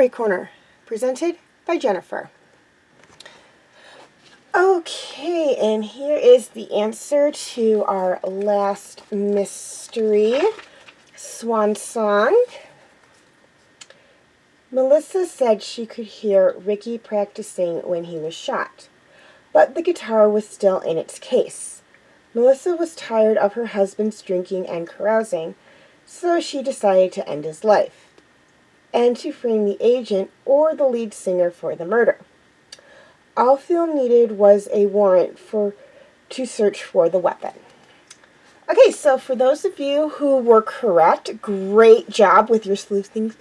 Fanfic Corner, presented by Jennifer. Okay, and here is the answer to our last mystery, Swan Song. Melissa said she could hear Ricky practicing when he was shot, but the guitar was still in its case. Melissa was tired of her husband's drinking and carousing, so she decided to end his life and to frame the agent or the lead singer for the murder. All Phil needed was a warrant to search for the weapon. Okay, so for those of you who were correct, great job with your sleuthing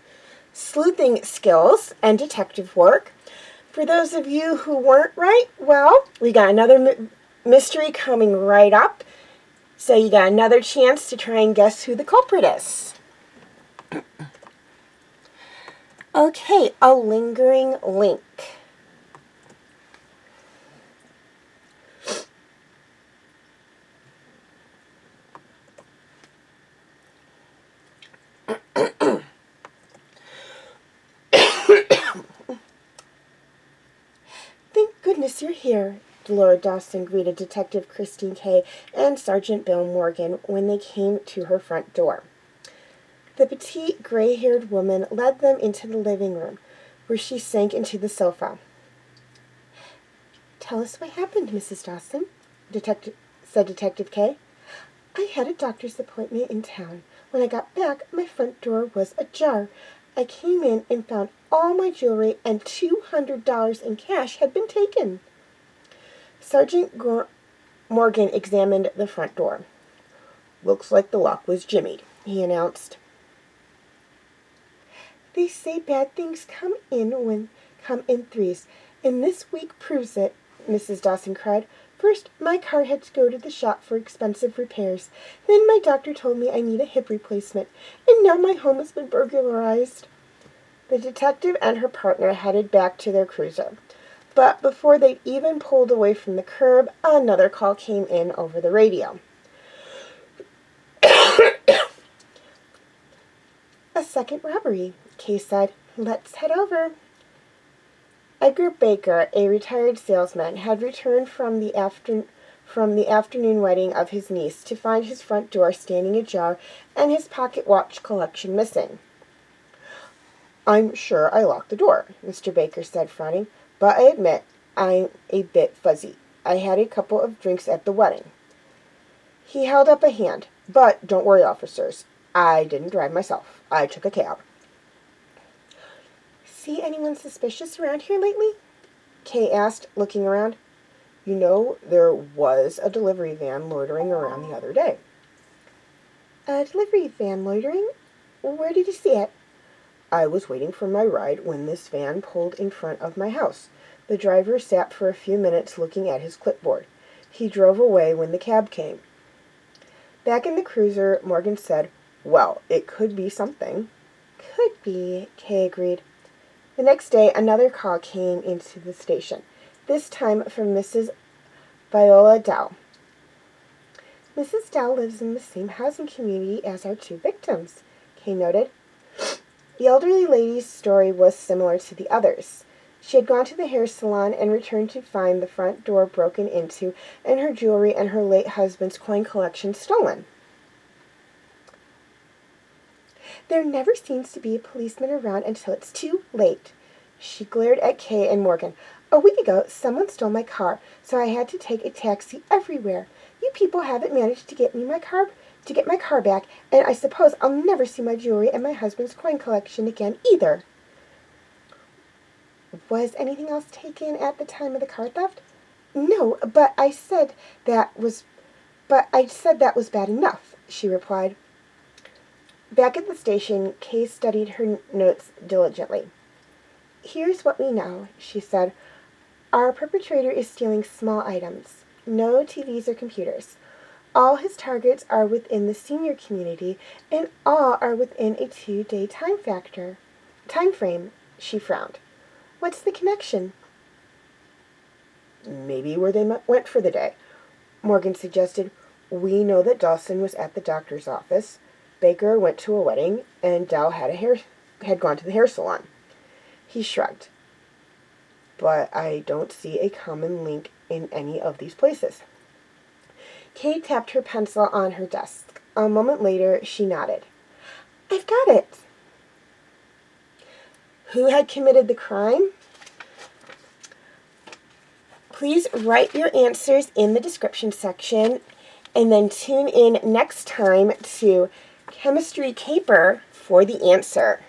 skills and detective work. For those of you who weren't right, well, we got another mystery coming right up, so you got another chance to try and guess who the culprit is. Okay, a lingering link. Thank goodness you're here, Laura Dawson greeted Detective Christine Kay and Sergeant Bill Morgan when they came to her front door. The petite, gray-haired woman led them into the living room, where she sank into the sofa. "Tell us what happened, Mrs. Dawson," said Detective Kay. "I had a doctor's appointment in town. When I got back, my front door was ajar. I came in and found all my jewelry and $200 in cash had been taken." Sergeant Morgan examined the front door. "Looks like the lock was jimmied," he announced. "They say bad things come in threes, and this week proves it," Mrs. Dawson cried. "First, my car had to go to the shop for expensive repairs. Then my doctor told me I need a hip replacement, and now my home has been burglarized." The detective and her partner headed back to their cruiser. But before they'd even pulled away from the curb, another call came in over the radio. "A second robbery," Kay said. "Let's head over." Edgar Baker, a retired salesman, had returned from the afternoon wedding of his niece to find his front door standing ajar and his pocket watch collection missing. "I'm sure I locked the door," Mr. Baker said, frowning, "but I admit I'm a bit fuzzy. I had a couple of drinks at the wedding." He held up a hand. "But don't worry, officers. I didn't drive myself. I took a cab." "See anyone suspicious around here lately?" Kay asked, looking around. "You know, there was a delivery van loitering around the other day." "A delivery van loitering? Where did you see it?" "I was waiting for my ride when this van pulled in front of my house. The driver sat for a few minutes looking at his clipboard. He drove away when the cab came." Back in the cruiser, Morgan said, "Well, it could be something." "Could be," Kay agreed. The next day, another call came into the station, this time from Mrs. Viola Dow. "Mrs. Dow lives in the same housing community as our two victims," Kay noted. The elderly lady's story was similar to the others. She had gone to the hair salon and returned to find the front door broken into and her jewelry and her late husband's coin collection stolen. "There never seems to be a policeman around until it's too late." She glared at Kay and Morgan. "A week ago, someone stole my car, so I had to take a taxi everywhere. You people haven't managed to get my car back, and I suppose I'll never see my jewelry and my husband's coin collection again either." "Was anything else taken at the time of the car theft?" "No, but I said that was bad enough," she replied. Back at the station, Kay studied her notes diligently. "Here's what we know," she said. "Our perpetrator is stealing small items. No TVs or computers. All his targets are within the senior community, and all are within a 2-day time frame." She frowned. "What's the connection?" "Maybe where they went for the day," Morgan suggested. "We know that Dawson was at the doctor's office. Baker went to a wedding, and Dow had gone to the hair salon." He shrugged. But I don't see a common link in any of these places. Kay tapped her pencil on her desk. A moment later, she nodded. I've got it. Who had committed the crime? Please write your answers in the description section and then tune in next time to Chemistry Caper for the answer.